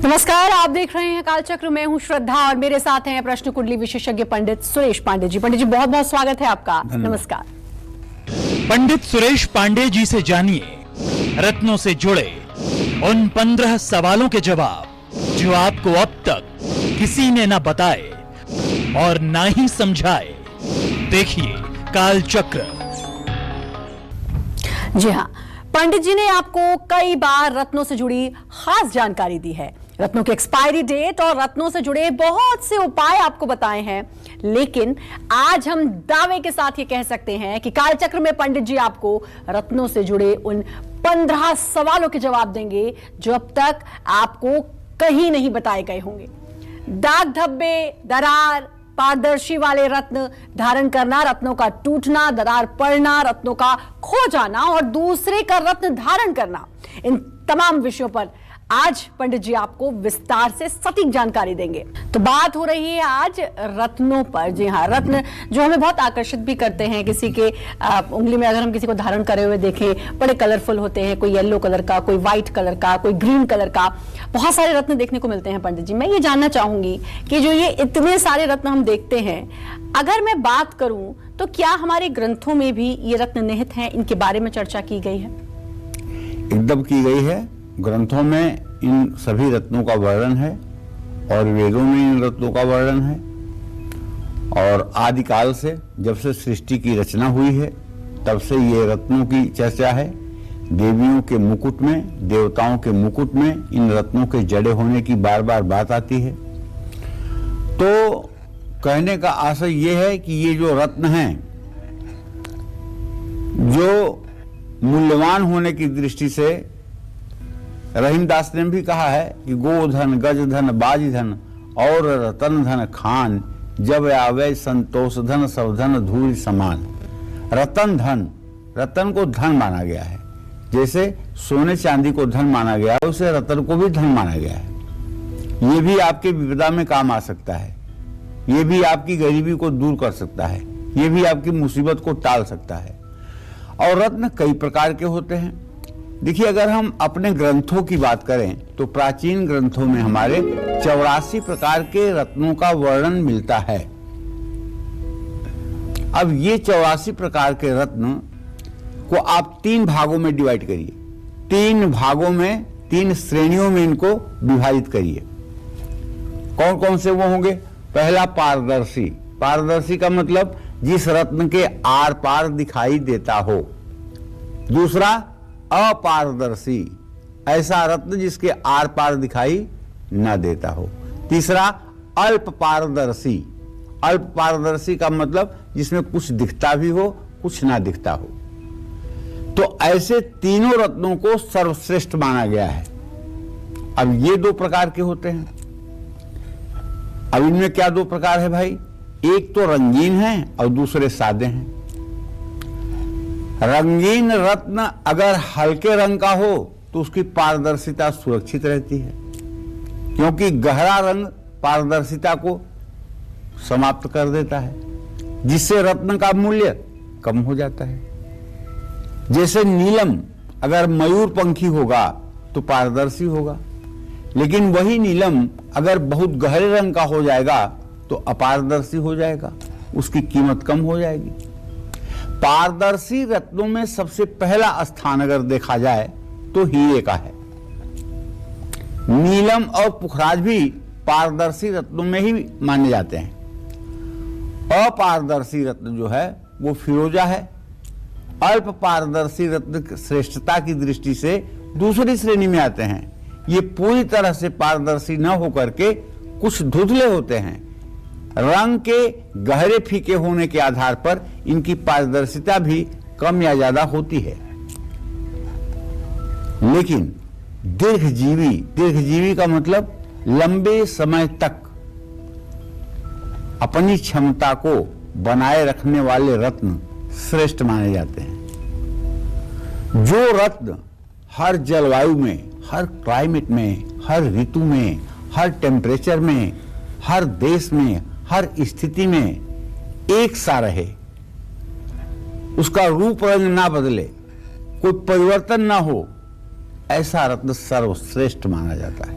नमस्कार, आप देख रहे हैं कालचक्र। मैं हूं श्रद्धा और मेरे साथ हैं प्रश्न कुंडली विशेषज्ञ पंडित सुरेश पांडे जी। पंडित जी, बहुत बहुत स्वागत है आपका। नमस्कार। पंडित सुरेश पांडे जी से जानिए रत्नों से जुड़े उन 15 सवालों के जवाब जो आपको अब तक किसी ने ना बताए और ना ही समझाए। देखिए कालचक्र। जी हाँ, पंडित जी ने आपको कई बार रत्नों से जुड़ी खास जानकारी दी है। रत्नों की एक्सपायरी डेट और रत्नों से जुड़े बहुत से उपाय आपको बताए हैं, लेकिन आज हम दावे के साथ ये कह सकते हैं कि कालचक्र में पंडित जी आपको रत्नों से जुड़े उन 15 सवालों के जवाब देंगे जो अब तक आपको कहीं नहीं बताए गए होंगे। दाग धब्बे, दरार, पारदर्शी वाले रत्न धारण करना, रत्नों का टूटना, दरार पड़ना, रत्नों का खो जाना और दूसरे का रत्न धारण करना, इन तमाम विषयों पर आज पंडित जी आपको विस्तार से सटीक जानकारी देंगे। तो बात हो रही है आज रत्नों पर। जी हाँ, रत्न जो हमें बहुत आकर्षित भी करते हैं। किसी के उंगली में अगर हम किसी को धारण करे हुए देखें, बड़े कलरफुल होते हैं। कोई येलो कलर का, कोई व्हाइट कलर का, कोई ग्रीन कलर का, बहुत सारे रत्न देखने को मिलते हैं। पंडित जी, मैं ये जानना चाहूंगी कि जो ये इतने सारे रत्न हम देखते हैं, अगर मैं बात करूं तो क्या हमारे ग्रंथों में भी ये रत्न निहित हैं? इनके बारे में चर्चा की गई है? एकदम की गई है। ग्रंथों में इन सभी रत्नों का वर्णन है और वेदों में इन रत्नों का वर्णन है। और आदिकाल से, जब से सृष्टि की रचना हुई है, तब से ये रत्नों की चर्चा है। देवियों के मुकुट में, देवताओं के मुकुट में इन रत्नों के जड़े होने की बार बार बात आती है। तो कहने का आशय ये है कि ये जो रत्न हैं, जो मूल्यवान होने की दृष्टि से, रहीमदास ने भी कहा है कि गोधन, गजधन, बाजीधन और रतन धन खान, जब आवे संतोष धन, सब धन धूल समान। रतन धन, रतन को धन माना गया है। जैसे सोने चांदी को धन माना गया है, उसे रतन को भी धन माना गया है। ये भी आपके विपदा में काम आ सकता है, ये भी आपकी गरीबी को दूर कर सकता है, ये भी आपकी मुसीबत को टाल सकता है। और रत्न कई प्रकार के होते हैं। देखिए, अगर हम अपने ग्रंथों की बात करें तो प्राचीन ग्रंथों में हमारे 84 प्रकार के रत्नों का वर्णन मिलता है। अब ये 84 प्रकार के रत्न को आप 3 भागों में डिवाइड करिए। 3 भागों में, 3 श्रेणियों में इनको विभाजित करिए। कौन कौन से वो होंगे? पहला, पारदर्शी। पारदर्शी का मतलब जिस रत्न के आर पार दिखाई देता हो। दूसरा, अपारदर्शी, ऐसा रत्न जिसके आर पार दिखाई न देता हो। तीसरा, अल्प पारदर्शी। अल्प पारदर्शी का मतलब जिसमें कुछ दिखता भी हो, कुछ ना दिखता हो। तो ऐसे तीनों रत्नों को सर्वश्रेष्ठ माना गया है। अब ये 2 प्रकार के होते हैं। अब इनमें क्या 2 प्रकार है भाई? एक तो रंगीन है और दूसरे सादे हैं। रंगीन रत्न अगर हल्के रंग का हो तो उसकी पारदर्शिता सुरक्षित रहती है, क्योंकि गहरा रंग पारदर्शिता को समाप्त कर देता है, जिससे रत्न का मूल्य कम हो जाता है। जैसे नीलम अगर मयूर पंखी होगा तो पारदर्शी होगा, लेकिन वही नीलम अगर बहुत गहरे रंग का हो जाएगा तो अपारदर्शी हो जाएगा, उसकी कीमत कम हो जाएगी। पारदर्शी रत्नों में सबसे पहला स्थान अगर देखा जाए तो हीरे का है। नीलम और पुखराज भी पारदर्शी रत्नों में ही माने जाते हैं। अपारदर्शी रत्न जो है वो फिरोजा है। अल्प पारदर्शी रत्न श्रेष्ठता की दृष्टि से दूसरी श्रेणी में आते हैं। ये पूरी तरह से पारदर्शी न होकर के कुछ धुंधले होते हैं। रंग के गहरे फीके होने के आधार पर इनकी पारदर्शिता भी कम या ज्यादा होती है। लेकिन दीर्घजीवी, दीर्घजीवी का मतलब लंबे समय तक अपनी क्षमता को बनाए रखने वाले रत्न श्रेष्ठ माने जाते हैं। जो रत्न हर जलवायु में, हर क्लाइमेट में, हर ऋतु में, हर टेम्परेचर में, हर देश में, हर स्थिति में एक सा रहे, उसका रूप रंग ना बदले, कोई परिवर्तन ना हो, ऐसा रत्न सर्वश्रेष्ठ माना जाता है।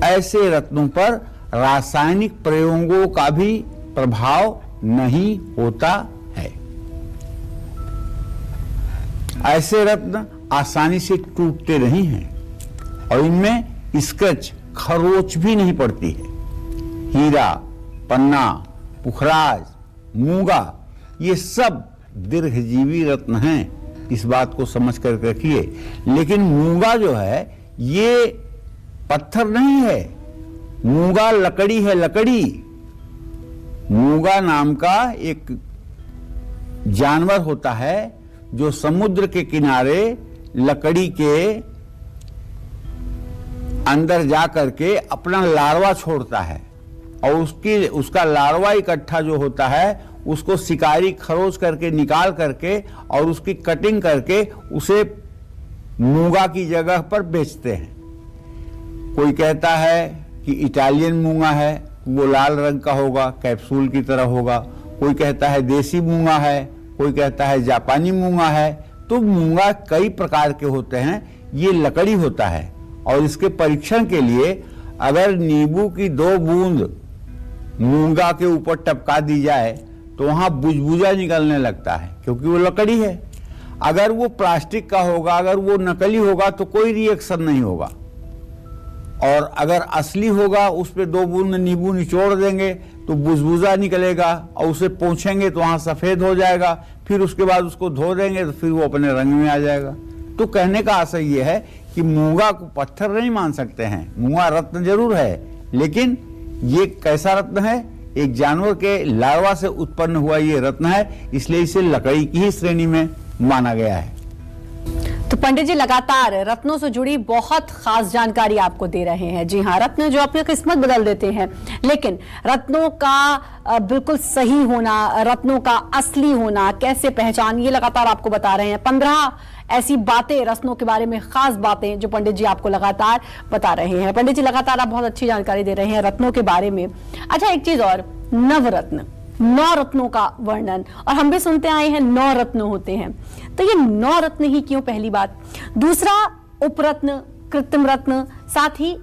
ऐसे रत्नों पर रासायनिक प्रयोगों का भी प्रभाव नहीं होता है। ऐसे रत्न आसानी से टूटते नहीं हैं और इनमें स्क्रच, खरोच भी नहीं पड़ती है। हीरा, पन्ना, पुखराज, मूंगा, ये सब दीर्घजीवी रत्न हैं, इस बात को समझ कर रखिए। लेकिन मूंगा जो है ये पत्थर नहीं है, मूंगा लकड़ी है, लकड़ी। मूंगा नाम का एक जानवर होता है जो समुद्र के किनारे लकड़ी के अंदर जा करके अपना लार्वा छोड़ता है और उसका लार्वा इकट्ठा जो होता है उसको शिकारी खरोच करके निकाल करके और उसकी कटिंग करके उसे मूंगा की जगह पर बेचते हैं। कोई कहता है कि इटालियन मूंगा है, वो लाल रंग का होगा, कैप्सूल की तरह होगा। कोई कहता है देसी मूंगा है, कोई कहता है जापानी मूंगा है। तो मूंगा कई प्रकार के होते हैं, ये लकड़ी होता है। और इसके परीक्षण के लिए अगर नींबू की 2 बूंद मूंगा के ऊपर टपका दी जाए तो वहां बुझबुझा निकलने लगता है, क्योंकि वो लकड़ी है। अगर वो प्लास्टिक का होगा, अगर वो नकली होगा तो कोई रिएक्शन नहीं होगा। और अगर असली होगा, उस पर 2 बूंद नींबू निचोड़ देंगे तो बुझबुझा निकलेगा और उसे पोंछेंगे तो वहां सफेद हो जाएगा। फिर उसके बाद उसको धो देंगे तो फिर वो अपने रंग में आ जाएगा। तो कहने का आशय ये है कि मूंगा को पत्थर नहीं मान सकते हैं। मूंगा रत्न जरूर है, लेकिन ये कैसा रत्न है? एक जानवर के लार्वा से उत्पन्न हुआ ये रत्न है, इसलिए इसे लकड़ी की ही श्रेणी में माना गया है। तो पंडित जी लगातार रत्नों से जुड़ी बहुत खास जानकारी आपको दे रहे हैं। जी हाँ, रत्न जो अपनी किस्मत बदल देते हैं, लेकिन रत्नों का बिल्कुल सही होना, रत्नों का असली होना, कैसे पहचान, ये लगातार आपको बता रहे हैं। 15 ऐसी बातें रत्नों के बारे में, खास बातें जो पंडित जी आपको लगातार बता रहे हैं। पंडित जी लगातार आप बहुत अच्छी जानकारी दे रहे हैं रत्नों के बारे में। अच्छा, एक चीज और, नवरत्न, 9 रत्नों का वर्णन, और हम भी सुनते आए हैं 9 रत्न होते हैं। तो ये 9 रत्न ही क्यों, पहली बात। दूसरा, उपरत्न, कृत्रिम रत्न, साथ ही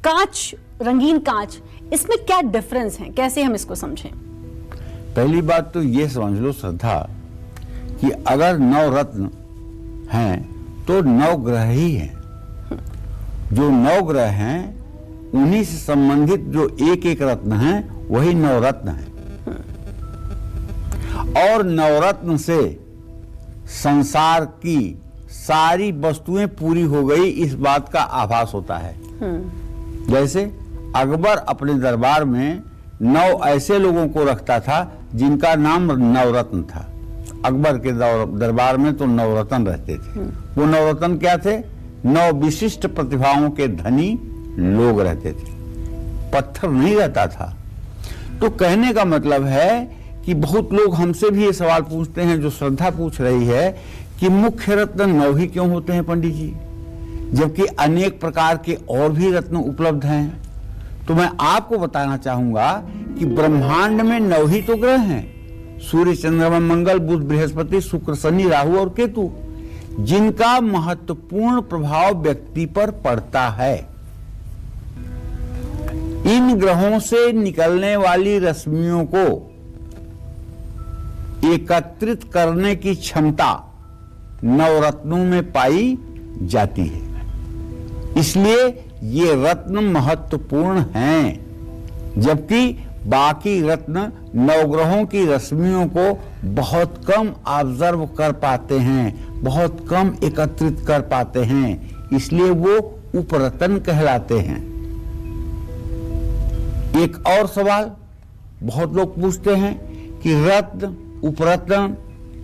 कांच, रंगीन कांच, इसमें क्या डिफरेंस है, कैसे हम इसको समझें? पहली बात तो ये समझ लो श्रद्धा कि अगर 9 रत्न हैं तो 9 ग्रह ही हैं। जो 9 ग्रह हैं उन्हीं से संबंधित जो एक रत्न हैं वही 9 रत्न हैं। और 9 रत्न से संसार की सारी वस्तुएं पूरी हो गई, इस बात का आभास होता है। जैसे अकबर अपने दरबार में 9 ऐसे लोगों को रखता था जिनका नाम नवरत्न था। अकबर के दरबार में तो 9 रत्न रहते थे। वो 9 रत्न क्या थे? 9 विशिष्ट प्रतिभाओं के धनी लोग रहते थे, पत्थर नहीं रहता था। तो कहने का मतलब है कि बहुत लोग हमसे भी ये सवाल पूछते हैं, जो श्रद्धा पूछ रही है कि मुख्य रत्न 9 ही क्यों होते हैं पंडित जी, जबकि अनेक प्रकार के और भी रत्न उपलब्ध हैं। तो मैं आपको बताना चाहूंगा कि ब्रह्मांड में 9 ही तो ग्रह हैं, सूर्य, चंद्रमा, मंगल, बुध, बृहस्पति, शुक्र, शनि, राहु और केतु, जिनका महत्वपूर्ण प्रभाव व्यक्ति पर पड़ता है। इन ग्रहों से निकलने वाली रश्मियों को एकत्रित करने की क्षमता 9 रत्नों में पाई जाती है। इसलिए ये रत्न महत्वपूर्ण हैं, जबकि बाकी रत्न 9 ग्रहों की रश्मियों को बहुत कम ऑब्जर्व कर पाते हैं, बहुत कम एकत्रित कर पाते हैं, इसलिए वो उपरत्न कहलाते हैं। एक और सवाल बहुत लोग पूछते हैं कि रत्न, उपरत्न,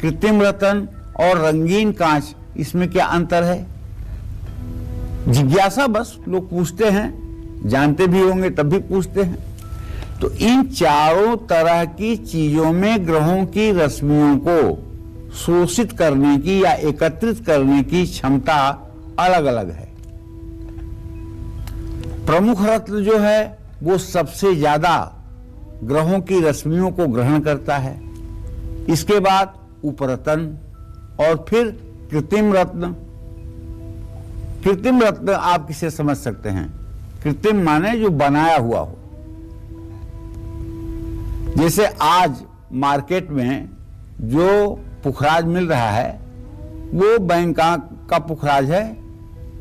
कृत्रिम रत्न और रंगीन कांच, इसमें क्या अंतर है? जिज्ञासा बस लोग पूछते हैं, जानते भी होंगे तब भी पूछते हैं। तो इन चारों तरह की चीजों में ग्रहों की रश्मियों को शोषित करने की या एकत्रित करने की क्षमता अलग अलग है। प्रमुख रत्न जो है वो सबसे ज्यादा ग्रहों की रश्मियों को ग्रहण करता है। इसके बाद उपरत्न और फिर कृत्रिम रत्न। कृत्रिम रत्न आप किसे समझ सकते हैं? कृत्रिम माने जो बनाया हुआ हो। जैसे आज मार्केट में जो पुखराज मिल रहा है वो बैंकॉक का पुखराज है,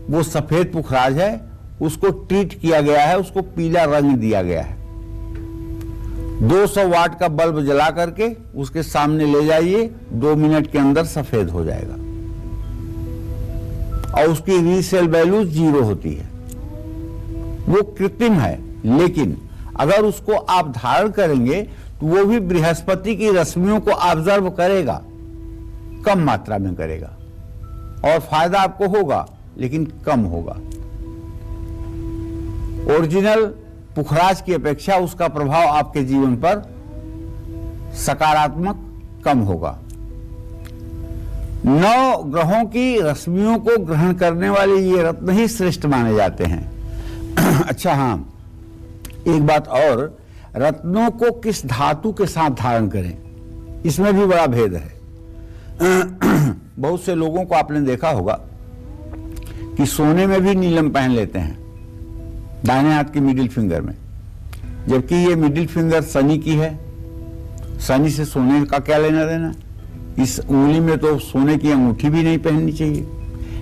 वो सफेद पुखराज है, उसको ट्रीट किया गया है, उसको पीला रंग दिया गया है। 200 वाट का बल्ब जला करके उसके सामने ले जाइए, 2 मिनट के अंदर सफेद हो जाएगा और उसकी रीसेल वैल्यू 0 होती है। वो कृत्रिम है, लेकिन अगर उसको आप धारण करेंगे तो वो भी बृहस्पति की रश्मियों को ऑब्जर्व करेगा, कम मात्रा में करेगा और फायदा आपको होगा लेकिन कम होगा। ओरिजिनल पुखराज की अपेक्षा उसका प्रभाव आपके जीवन पर सकारात्मक कम होगा। 9 ग्रहों की रश्मियों को ग्रहण करने वाले ये रत्न ही श्रेष्ठ माने जाते हैं। अच्छा हाँ, एक बात और, रत्नों को किस धातु के साथ धारण करें, इसमें भी बड़ा भेद है। बहुत से लोगों को आपने देखा होगा कि सोने में भी नीलम पहन लेते हैं दाहिने हाथ की मिडिल फिंगर में, जबकि ये मिडिल फिंगर शनि की है। शनि से सोने का क्या लेना देना? इस उंगली में तो सोने की अंगूठी भी नहीं पहननी चाहिए,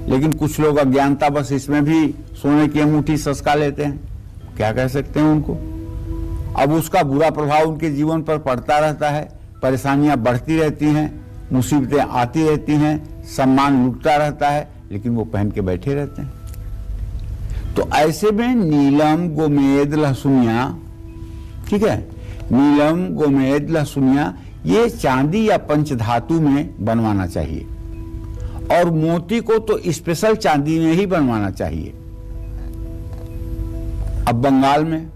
लेकिन कुछ लोग अज्ञानता बस इसमें भी सोने की अंगूठी सस्का लेते हैं। क्या कह सकते हैं उनको? अब उसका बुरा प्रभाव उनके जीवन पर पड़ता रहता है, परेशानियां बढ़ती रहती हैं, मुसीबतें आती रहती हैं, सम्मान लुटता रहता है, लेकिन वो पहन के बैठे रहते हैं। तो ऐसे में नीलम, गोमेद, लहसुनिया, ठीक है, नीलम, गोमेद, लहसुनिया ये चांदी या पंचधातु में बनवाना चाहिए और मोती को तो स्पेशल चांदी में ही बनवाना चाहिए। अब बंगाल में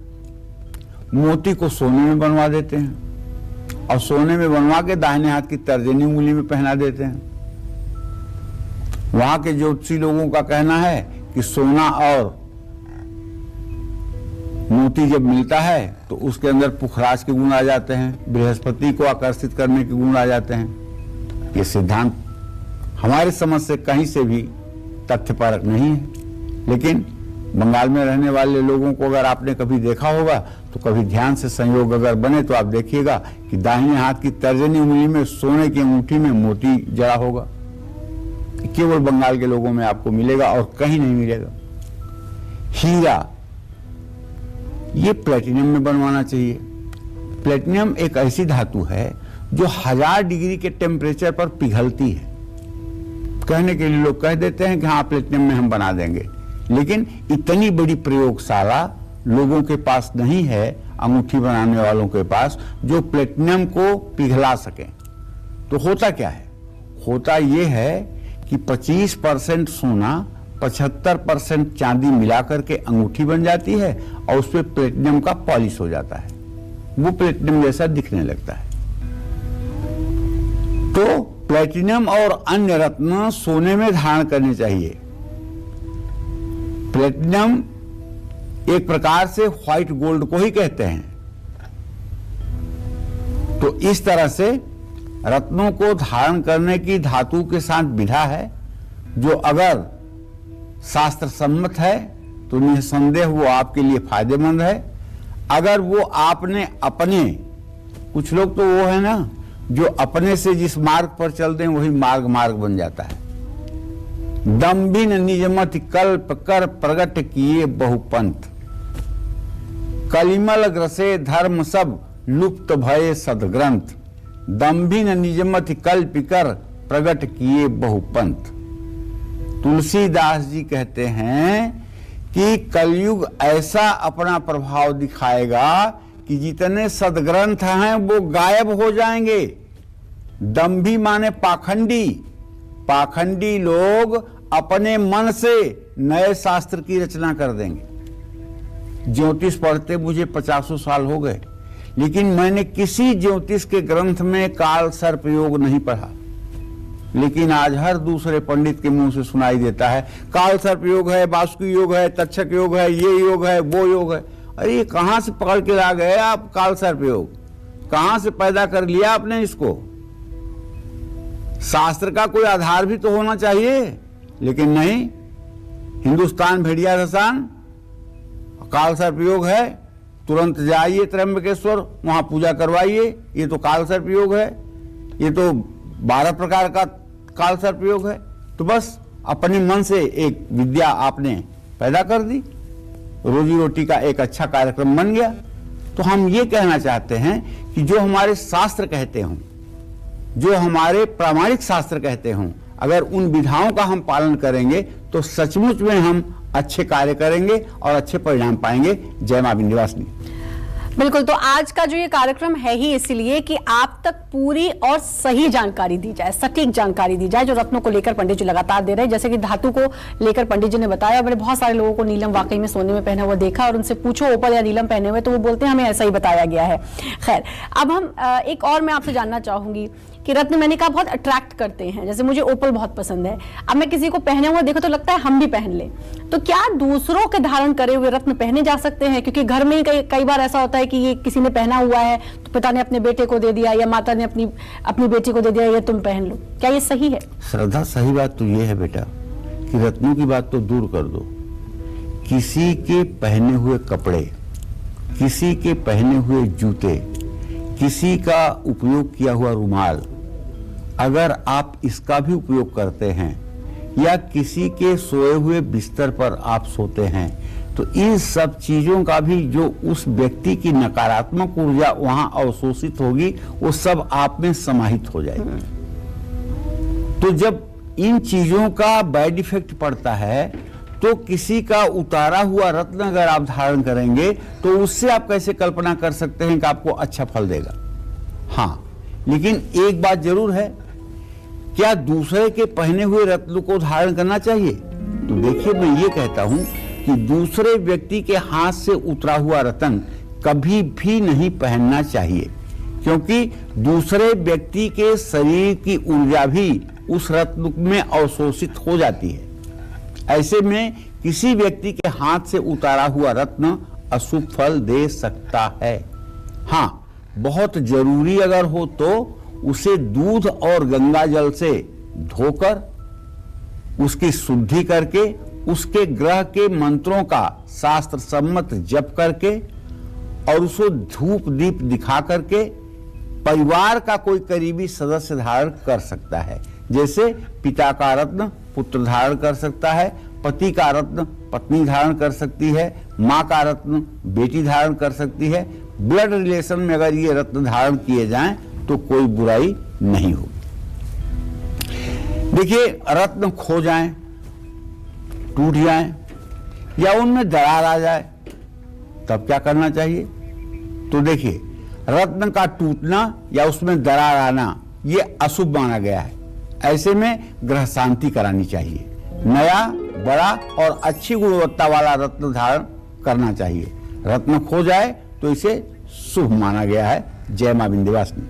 मोती को सोने में बनवा देते हैं और सोने में बनवा के दाहिने हाथ की तर्जनी उंगली में पहना देते हैं। वहां के ज्योतिषी लोगों का कहना है कि सोना और मोती जब मिलता है तो उसके अंदर पुखराज के गुण आ जाते हैं, बृहस्पति को आकर्षित करने के गुण आ जाते हैं। ये सिद्धांत हमारे समझ से कहीं से भी तथ्यपरक नहीं है, लेकिन बंगाल में रहने वाले लोगों को अगर आपने कभी देखा होगा तो कभी ध्यान से संयोग अगर बने तो आप देखिएगा कि दाहिने हाथ की तर्जनी उंगली में सोने की अंगूठी में मोती जड़ा होगा। केवल बंगाल के लोगों में आपको मिलेगा और कहीं नहीं मिलेगा। हीरा, ये प्लेटिनम में बनवाना चाहिए। प्लेटिनम एक ऐसी धातु है जो 1000 डिग्री के टेम्परेचर पर पिघलती है। कहने के लिए लोग कह देते हैं कि हाँ प्लेटिनम में हम बना देंगे, लेकिन इतनी बड़ी प्रयोगशाला लोगों के पास नहीं है, अंगूठी बनाने वालों के पास, जो प्लेटिनम को पिघला सके। तो होता क्या है? होता यह है कि 25% सोना 75% चांदी मिलाकर के अंगूठी बन जाती है और उस पर प्लेटिनम का पॉलिश हो जाता है, वो प्लेटिनम जैसा दिखने लगता है। तो प्लेटिनम और अन्य रत्न सोने में धारण करने चाहिए। प्लेटिनम एक प्रकार से व्हाइट गोल्ड को ही कहते हैं। तो इस तरह से रत्नों को धारण करने की धातु के साथ विधा है, जो अगर शास्त्र सम्मत है तो निसंदेह वो आपके लिए फायदेमंद है। अगर वो आपने अपने, कुछ लोग तो वो है ना जो अपने से जिस मार्ग पर चलते हैं वही मार्ग बन जाता है। दम्भिन निजमत कल्प कर प्रगट किए बहुपंथ, कलिमल ग्रसे धर्म सब लुप्त भये सदग्रंथ, दम्भिन निजमत कल्प कर प्रगट किए बहुपंथ। तुलसीदास जी कहते हैं कि कलयुग ऐसा अपना प्रभाव दिखाएगा कि जितने सदग्रंथ हैं वो गायब हो जाएंगे। दम्भी माने पाखंडी, पाखंडी लोग अपने मन से नए शास्त्र की रचना कर देंगे। ज्योतिष पढ़ते मुझे 50 साल हो गए, लेकिन मैंने किसी ज्योतिष के ग्रंथ में काल सर्प योग नहीं पढ़ा, लेकिन आज हर दूसरे पंडित के मुंह से सुनाई देता है काल सर्प योग है, वासुकी योग है, तक्षक योग है, ये योग है, वो योग है। अरे ये कहां से पकड़ के ला गए आप? काल सर्प योग कहां से पैदा कर लिया आपने इसको? शास्त्र का कोई आधार भी तो होना चाहिए, लेकिन नहीं। हिंदुस्तान भेड़िया रसान, काल सर्प योग है, तुरंत जाइए त्र्यंबकेश्वर, वहां पूजा करवाइए। ये तो काल सर्प योग है, ये तो 12 प्रकार का काल सर्प योग है। तो बस अपने मन से एक विद्या आपने पैदा कर दी, रोजी रोटी का एक अच्छा कार्यक्रम बन गया। तो हम ये कहना चाहते हैं कि जो हमारे शास्त्र कहते हों, जो हमारे प्रामाणिक शास्त्र कहते हों, अगर उन विधाओं का हम पालन करेंगे तो सचमुच में हम अच्छे कार्य करेंगे और अच्छे परिणाम पाएंगे। जय मां विंध्यवासिनी। बिल्कुल, तो आज का जो ये कार्यक्रम है ही इसलिए कि आप तक पूरी और सही जानकारी दी जाए, सटीक जानकारी दी जाए, जो रत्नों को लेकर पंडित जी लगातार दे रहे हैं। जैसे कि धातु को लेकर पंडित जी ने बताया, मैंने बहुत सारे लोगों को नीलम वाकई में सोने में पहना हुआ देखा और उनसे पूछो ओपल या नीलम पहने हुए, तो वो बोलते हैं हमें ऐसा ही बताया गया है। खैर, अब हम एक और मैं आपसे जानना चाहूंगी कि रत्न मैंने कहा बहुत अट्रैक्ट करते हैं, जैसे मुझे ओपल बहुत पसंद है। अब मैं किसी को पहने हुए देखो तो लगता है हम भी पहन लें, तो क्या दूसरों के धारण करे हुए रत्न पहने जा सकते हैं? क्योंकि घर में ही कई बार ऐसा होता है कि ये किसी ने पहना हुआ है तो पिता ने अपने बेटे को दे दिया या माता ने अपनी बेटी को दे दिया, ये तुम पहन लो, क्या ये सही है? श्रद्धा, सही बात तो ये है बेटा कि रत्नों की बात तो दूर कर दो, किसी के पहने हुए कपड़े, किसी के पहने हुए जूते, किसी का उपयोग किया हुआ रुमाल, अगर आप इसका भी उपयोग करते हैं या किसी के सोए हुए बिस्तर पर आप सोते हैं, तो इन सब चीजों का भी जो उस व्यक्ति की नकारात्मक ऊर्जा वहां अवशोषित होगी, वो सब आप में समाहित हो जाएगी। तो जब इन चीजों का बैड इफेक्ट पड़ता है, तो किसी का उतारा हुआ रत्न अगर आप धारण करेंगे तो उससे आप कैसे कल्पना कर सकते हैं कि आपको अच्छा फल देगा? हाँ, लेकिन एक बात जरूर है, क्या दूसरे के पहने हुए रत्न को धारण करना चाहिए? तो देखिए, मैं ये कहता हूं कि दूसरे व्यक्ति के हाथ से उतरा हुआ रत्न कभी भी नहीं पहनना चाहिए, क्योंकि दूसरे व्यक्ति के शरीर की ऊर्जा भी उस रत्न में अवशोषित हो जाती है। ऐसे में किसी व्यक्ति के हाथ से उतारा हुआ रत्न अशुभ फल दे सकता है। हाँ, बहुत जरूरी अगर हो तो उसे दूध और गंगा जल से धोकर उसकी शुद्धि करके उसके ग्रह के मंत्रों का शास्त्र सम्मत जप करके और उसको धूप दीप दिखा करके परिवार का कोई करीबी सदस्य धारण कर सकता है। जैसे पिता का रत्न पुत्र धारण कर सकता है, पति का रत्न पत्नी धारण कर सकती है, माँ का रत्न बेटी धारण कर सकती है। ब्लड रिलेशन में अगर ये रत्न धारण किए जाएं तो कोई बुराई नहीं होगी। देखिए, रत्न खो जाएं, टूट जाएं या उनमें दरार आ जाए, तब क्या करना चाहिए? तो देखिए, रत्न का टूटना या उसमें दरार आना ये अशुभ माना गया है। ऐसे में ग्रह शांति करानी चाहिए, नया बड़ा और अच्छी गुणवत्ता वाला रत्न धारण करना चाहिए। रत्न खो जाए तो इसे शुभ माना गया है। जय मां विंध्यवासिनी।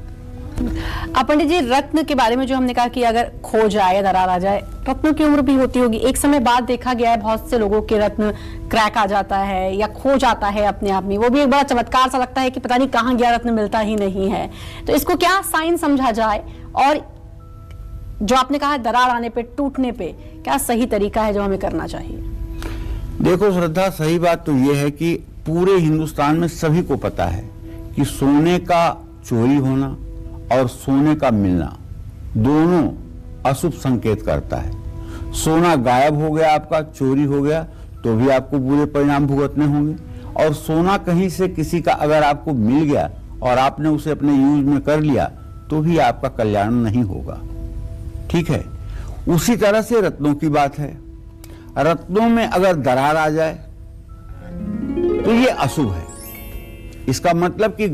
पंडित जी, रत्न के बारे में जो हमने कहा कि अगर खो जाए या दरार आ जाए, रत्नों की उम्र भी होती होगी। एक समय बाद देखा गया है बहुत से लोगों के रत्न क्रैक आ जाता है या खो जाता है अपने आप में, वो भी एक बड़ा चमत्कार सा लगता है कि पता नहीं कहाँ गया, रत्न मिलता ही नहीं है। तो इसको क्या साइन समझा जाए, और जो आपने कहा दरार आने पे, टूटने पे, क्या सही तरीका है जो हमें करना चाहिए? देखो श्रद्धा, सही बात तो यह है कि पूरे हिंदुस्तान में सभी को पता है कि सोने का चोरी होना और सोने का मिलना दोनों अशुभ संकेत करता है। सोना गायब हो गया, आपका चोरी हो गया, तो भी आपको बुरे परिणाम भुगतने होंगे। और सोना कहीं से किसी का अगर आपको मिल गया और आपने उसे अपने यूज में कर लिया, तो भी आपका कल्याण नहीं होगा। ठीक है, उसी तरह से रत्नों की बात है। रत्नों में अगर दरार आ जाए तो ये अशुभ है। इसका मतलब कि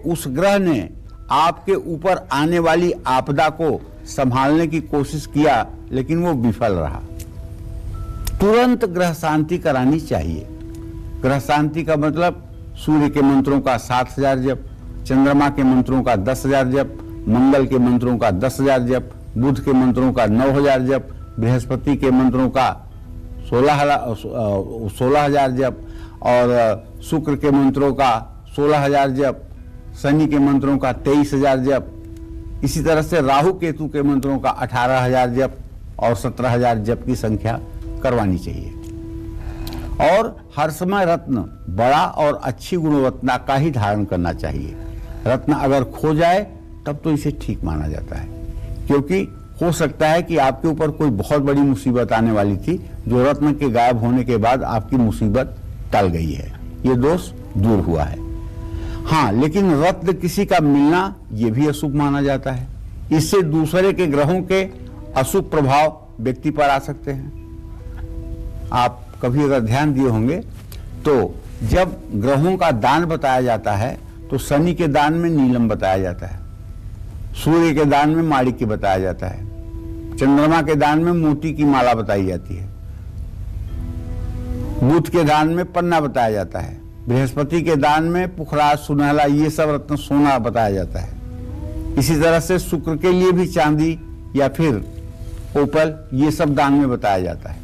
उस ग्रह ने आपके ऊपर आने वाली आपदा को संभालने की कोशिश किया, लेकिन वो विफल रहा। तुरंत ग्रह शांति करानी चाहिए। ग्रह शांति का मतलब सूर्य के मंत्रों का 7000 जप, चंद्रमा के मंत्रों का 10,000 जप, मंगल के मंत्रों का 10,000 जप, बुध के मंत्रों का 9,000 जप, बृहस्पति के मंत्रों का 16,000 जप और शुक्र के मंत्रों का 16,000 जप, शनि के मंत्रों का 23,000 जप, इसी तरह से राहु केतु के मंत्रों का 18,000 जप और 17,000 जप की संख्या करवानी चाहिए। और हर समय रत्न बड़ा और अच्छी गुणवत्ता का ही धारण करना चाहिए। रत्न अगर खो जाए तब तो इसे ठीक माना जाता है, क्योंकि हो सकता है कि आपके ऊपर कोई बहुत बड़ी मुसीबत आने वाली थी, जो रत्न के गायब होने के बाद आपकी मुसीबत टल गई है, ये दोष दूर हुआ है। हाँ, लेकिन रत्न किसी का मिलना ये भी अशुभ माना जाता है। इससे दूसरे के ग्रहों के अशुभ प्रभाव व्यक्ति पर आ सकते हैं। आप कभी अगर ध्यान दिए होंगे तो जब ग्रहों का दान बताया जाता है तो शनि के दान में नीलम बताया जाता है, सूर्य के दान में माणिक्य बताया जाता है, चंद्रमा के दान में मोती की माला बताई जाती है, बुध के दान में पन्ना बताया जाता है, बृहस्पति के दान में पुखराज, सुनहला, ये सब रत्न सोना बताया जाता है। इसी तरह से शुक्र के लिए भी चांदी या फिर ओपल, ये सब दान में बताया जाता है।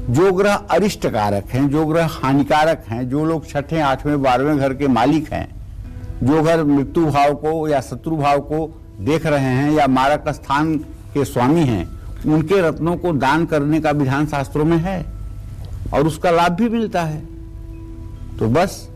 जो ग्रह अरिष्ट कारक हैं, जो ग्रह हानिकारक हैं, जो लोग छठे, आठवें, 12वें घर के मालिक हैं, जो घर मृत्यु भाव को या शत्रु भाव को देख रहे हैं या मारक स्थान के स्वामी हैं, उनके रत्नों को दान करने का विधान शास्त्रों में है और उसका लाभ भी मिलता है। तो बस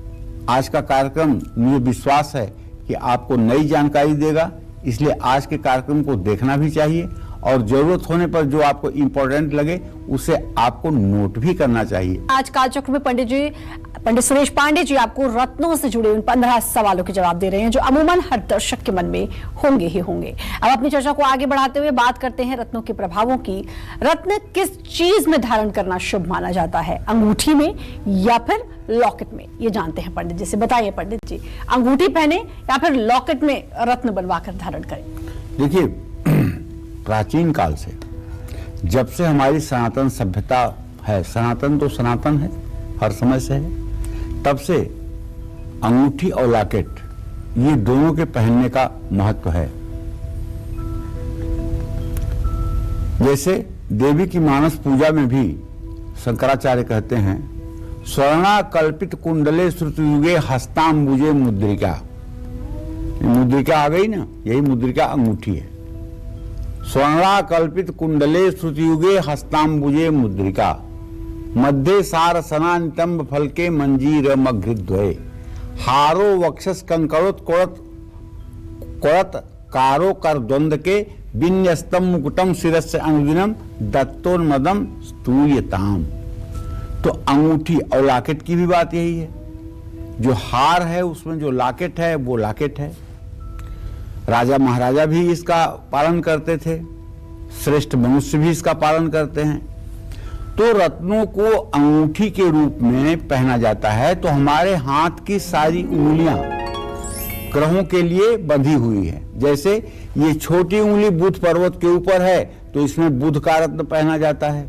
आज का कार्यक्रम मुझे विश्वास है कि आपको नई जानकारी देगा, इसलिए आज के कार्यक्रम को देखना भी चाहिए और जरूरत होने पर जो आपको इंपॉर्टेंट लगे उसे आपको नोट भी करना चाहिए। आज कालचक्र में पंडित सुरेश पांडे जी आपको रत्नों से जुड़े उन 15 सवालों के जवाब दे रहे हैं, जो अमूमन हर दर्शक के मन में होंगे ही होंगे। अब अपनी चर्चा को आगे बढ़ाते हुए बात करते हैं रत्नों के प्रभावों की। रत्न किस चीज में धारण करना शुभ माना जाता है, अंगूठी में या फिर लॉकेट में? ये जानते हैं पंडित जी से। बताइए पंडित जी, अंगूठी पहने या फिर लॉकेट में रत्न बनवाकर धारण करें? देखिए, प्राचीन काल से, जब से हमारी सनातन सभ्यता है, सनातन तो सनातन है, हर समय से है, तब से अंगूठी और लॉकेट ये दोनों के पहनने का महत्व है। जैसे देवी की मानस पूजा में भी शंकराचार्य कहते हैं, स्वर्णा कल्पित कुंडले श्रुतयुगे हस्तांबुजे मुद्रिका। मुद्रिका आ गई ना, यही मुद्रिका अंगूठी है। स्वर्णा कल्पित कुंडले श्रुतयुगे हस्तांबुजे मुद्रिका, मध्य सार सना नितंब फल के मंजीर मघृद्वये, हारो वक्षस कंकरोत कोरत कारो कर द्वंद के, विन्यस्तम मुकुटम शिरस्य अनुदिनम दत्तोन्मदम स्तूयताम। तो अंगूठी और लॉकेट की भी बात यही है। जो हार है उसमें जो लॉकेट है वो लॉकेट है। राजा महाराजा भी इसका पालन करते थे, श्रेष्ठ मनुष्य भी इसका पालन करते हैं। तो रत्नों को अंगूठी के रूप में पहना जाता है। तो हमारे हाथ की सारी उंगलियां ग्रहों के लिए बंधी हुई है। जैसे ये छोटी उंगली बुध पर्वत के ऊपर है तो इसमें बुध का रत्न पहना जाता है।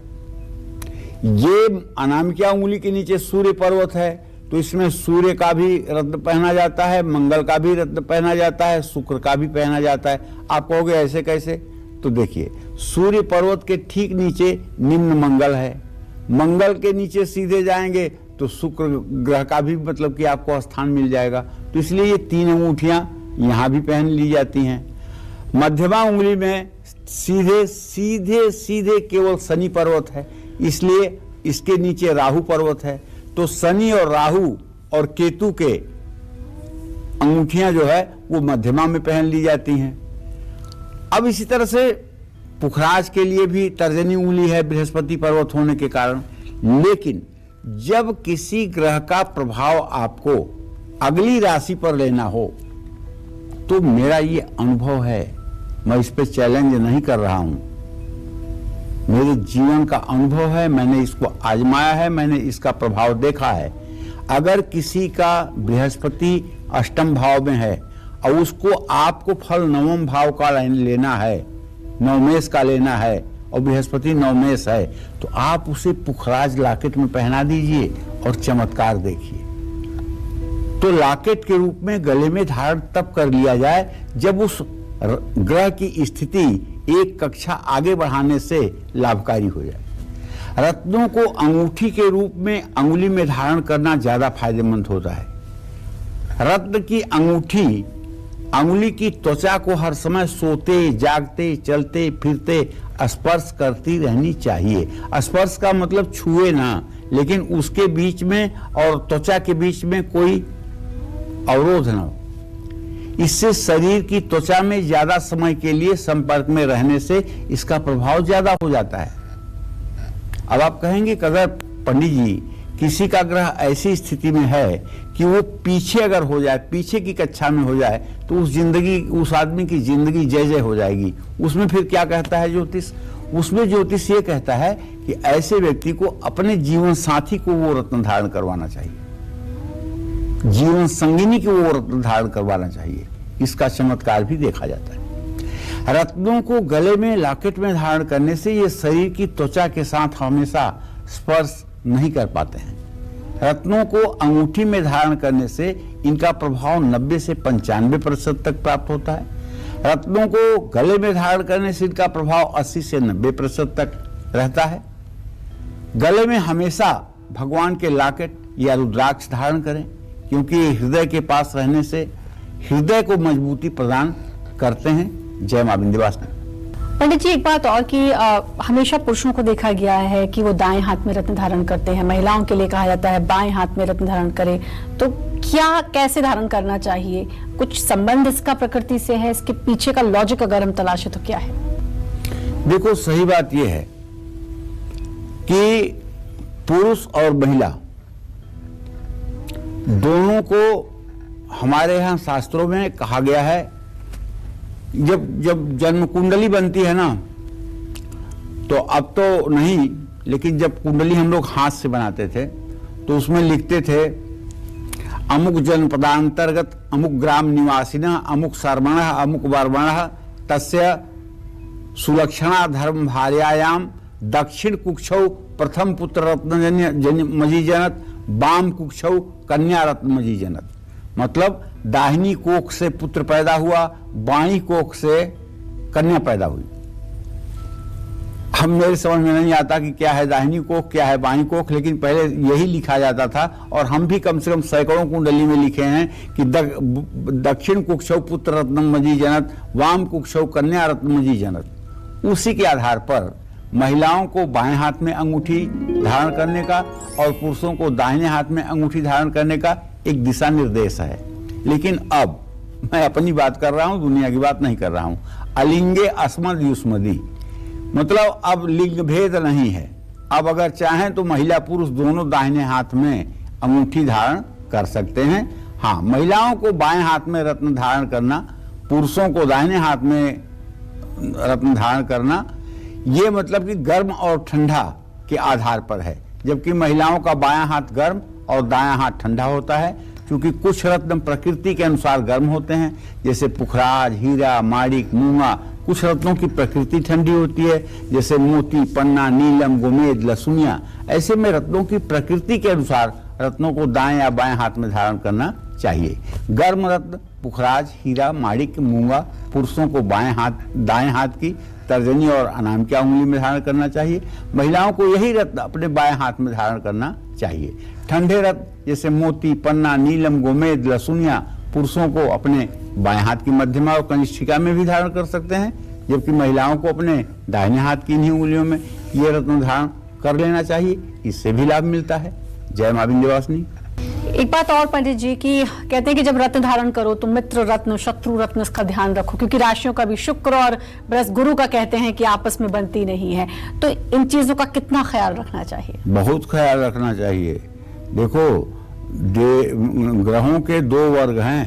ये अनामिका उंगली के नीचे सूर्य पर्वत है तो इसमें सूर्य का भी रत्न पहना जाता है, मंगल का भी रत्न पहना जाता है, शुक्र का भी पहना जाता है। आप कहोगे ऐसे कैसे? तो देखिए, सूर्य पर्वत के ठीक नीचे निम्न मंगल है, मंगल के नीचे सीधे जाएंगे तो शुक्र ग्रह का भी मतलब कि आपको स्थान मिल जाएगा। तो इसलिए ये 3 अंगूठियां यहां भी पहन ली जाती हैं। मध्यमा उंगली में सीधे सीधे सीधे केवल शनि पर्वत है, इसलिए इसके नीचे राहु पर्वत है। तो शनि और राहु और केतु के अंगूठियां जो है वो मध्यमा में पहन ली जाती हैं। अब इसी तरह से पुखराज के लिए भी तर्जनी उंगली है बृहस्पति पर्वत होने के कारण। लेकिन जब किसी ग्रह का प्रभाव आपको अगली राशि पर लेना हो तो मेरा ये अनुभव है, मैं इस पे चैलेंज नहीं कर रहा हूं, मेरे जीवन का अनुभव है, मैंने इसको आजमाया है, मैंने इसका प्रभाव देखा है। अगर किसी का बृहस्पति अष्टम भाव में है और उसको आपको फल नवम भाव का लेना है, नवमेश का लेना है और बृहस्पति नवमेश है, तो आप उसे पुखराज लॉकेट में पहना दीजिए और चमत्कार देखिए। तो लॉकेट के रूप में गले में धारण तब कर लिया जाए जब उस ग्रह की स्थिति एक कक्षा आगे बढ़ाने से लाभकारी हो जाए। रत्नों को अंगूठी के रूप में अंगुली में धारण करना ज्यादा फायदेमंद होता है। रत्न की अंगूठी अंगुली की त्वचा को हर समय सोते, जागते, चलते फिरते स्पर्श करती रहनी चाहिए। स्पर्श का मतलब छुए ना, लेकिन उसके बीच में और त्वचा के बीच में कोई अवरोध ना हो। इससे शरीर की त्वचा में ज्यादा समय के लिए संपर्क में रहने से इसका प्रभाव ज्यादा हो जाता है। अब आप कहेंगे कि अगर पंडित जी किसी का ग्रह ऐसी स्थिति में है कि वो पीछे अगर हो जाए, पीछे की कक्षा में हो जाए, तो उस आदमी की जिंदगी जय जय हो जाएगी। उसमें फिर क्या कहता है ज्योतिष? उसमें ज्योतिष ये कहता है कि ऐसे व्यक्ति को अपने जीवन साथी को वो रत्न धारण करवाना चाहिए, जीवन संगिनी को वो रत्न धारण करवाना चाहिए। इसका चमत्कार भी देखा जाता है। रत्नों को गले में, लॉकेट में धारण करने से ये शरीर की त्वचा के साथ हमेशा स्पर्श नहीं कर पाते हैं। रत्नों को अंगूठी में धारण करने से इनका प्रभाव 90 से 95% तक प्राप्त होता है। रत्नों को गले में धारण करने से इनका प्रभाव 80 से 90% तक रहता है। गले में हमेशा भगवान के लॉकेट या रुद्राक्ष धारण करें, क्योंकि हृदय के पास रहने से हृदय को मजबूती प्रदान करते हैं। जय मां विंध्यवासिनी। पंडित जी, एक बात और कि हमेशा पुरुषों को देखा गया है कि वो दाएं हाथ में रत्न धारण करते हैं, महिलाओं के लिए कहा जाता है बाएं हाथ में रत्न धारण करें। तो क्या, कैसे धारण करना चाहिए? कुछ संबंध इसका प्रकृति से है? इसके पीछे का लॉजिक अगर हम तलाशे तो क्या है? देखो, सही बात यह है कि पुरुष और महिला दोनों को हमारे यहाँ शास्त्रों में कहा गया है, जब जन्म कुंडली बनती है ना, तो अब तो नहीं, लेकिन जब कुंडली हम लोग हाथ से बनाते थे तो उसमें लिखते थे अमुक जनपदांतर्गत अमुक ग्राम निवासिना अमुक सर्वण अमुक वर्वण तस्य सुलक्षणा धर्म भार्यायाम दक्षिण कुक्षौ प्रथम पुत्र रत्न मजी जनत बाम कुक्षौ कन्या रत्न मजी जनत। मतलब दाहिनी कोख से पुत्र पैदा हुआ, बाईं कोख से कन्या पैदा हुई। हम मेरे समझ में नहीं आता कि क्या है दाहिनी कोख, क्या है बाईं कोख, लेकिन पहले यही लिखा जाता था। और हम भी कम से कम सैकड़ों कुंडली में लिखे हैं कि दक्षिण कुक्षौ पुत्र रत्न मजी जनत, वाम कुक्षौ कन्या रत्न मजी जनत। उसी के आधार पर महिलाओं को बाएं हाथ में अंगूठी धारण करने का और पुरुषों को दाहिने हाथ में अंगूठी धारण करने का एक दिशा निर्देश है। लेकिन अब मैं अपनी बात कर रहा हूं, दुनिया की बात नहीं कर रहा हूं। अलिंगे अस्मद युष्मदी, मतलब अब लिंग भेद नहीं है। अब अगर चाहें तो महिला पुरुष दोनों दाहिने हाथ में अंगूठी धारण कर सकते हैं। हाँ, महिलाओं को बाएं हाथ में रत्न धारण करना, पुरुषों को दाहिने हाथ में रत्न धारण करना, ये मतलब कि गर्म और ठंडा के आधार पर है। जबकि महिलाओं का बायां हाथ गर्म और दायां हाथ ठंडा होता है, क्योंकि कुछ रत्न प्रकृति के अनुसार गर्म होते हैं, जैसे पुखराज, हीरा, माणिक, मूंगा। कुछ रत्नों की प्रकृति ठंडी होती है, जैसे मोती, पन्ना, नीलम, गोमेद, लहसुनिया। ऐसे में रत्नों की प्रकृति के अनुसार रत्नों को दाएं या बाएं हाथ में धारण करना चाहिए। गर्म रत्न पुखराज, हीरा, माणिक, मूंगा पुरुषों को बाएं हाथ, दाएं हाथ की तर्जनी और अनामिका उंगली में धारण करना चाहिए। महिलाओं को यही रत्न अपने बाएं हाथ में धारण करना चाहिए। ठंडे रत्न जैसे मोती, पन्ना, नीलम, गोमेद, लहसुनिया पुरुषों को अपने बाएं हाथ की मध्यमा और कनिष्ठिका में भी धारण कर सकते हैं, जबकि महिलाओं को अपने दाहिने हाथ की इन्हीं उंगलियों में ये रत्न धारण कर लेना चाहिए। इससे भी लाभ मिलता है। जय मां विंध्यवासिनी। एक बात और पंडित जी की कहते हैं कि जब रत्न धारण करो तो मित्र रत्न, शत्रु रत्न, इसका ध्यान रखो, क्योंकि राशियों का भी शुक्र और बृहस्पति गुरु का कहते हैं कि आपस में बनती नहीं है। तो इन चीजों का कितना ख्याल रखना चाहिए? बहुत ख्याल रखना चाहिए। देखो, ग्रहों के दो वर्ग हैं,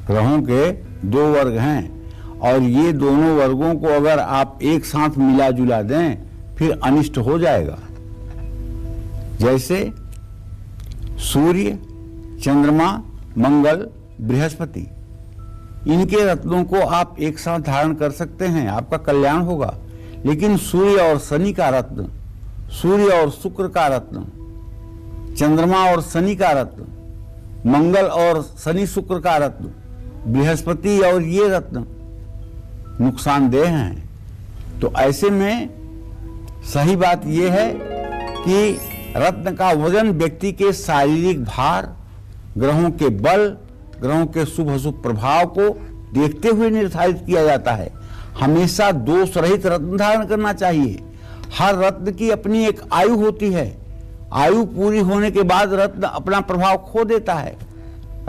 ग्रहों के दो वर्ग हैं, और ये दोनों वर्गों को अगर आप एक साथ मिला जुला दें फिर अनिष्ट हो जाएगा। जैसे सूर्य, चंद्रमा, मंगल, बृहस्पति, इनके रत्नों को आप एक साथ धारण कर सकते हैं, आपका कल्याण होगा। लेकिन सूर्य और शनि का रत्न, सूर्य और शुक्र का रत्न, चंद्रमा और शनि का रत्न, मंगल और शनि शुक्र का रत्न, बृहस्पति और ये रत्न नुकसानदेह हैं। तो ऐसे में सही बात यह है कि रत्न का वजन व्यक्ति के शारीरिक भार, ग्रहों के बल, ग्रहों के शुभ अशुभ प्रभाव को देखते हुए निर्धारित किया जाता है। हमेशा दोष रहित रत्न धारण करना चाहिए। हर रत्न की अपनी एक आयु होती है। आयु पूरी होने के बाद रत्न अपना प्रभाव खो देता है।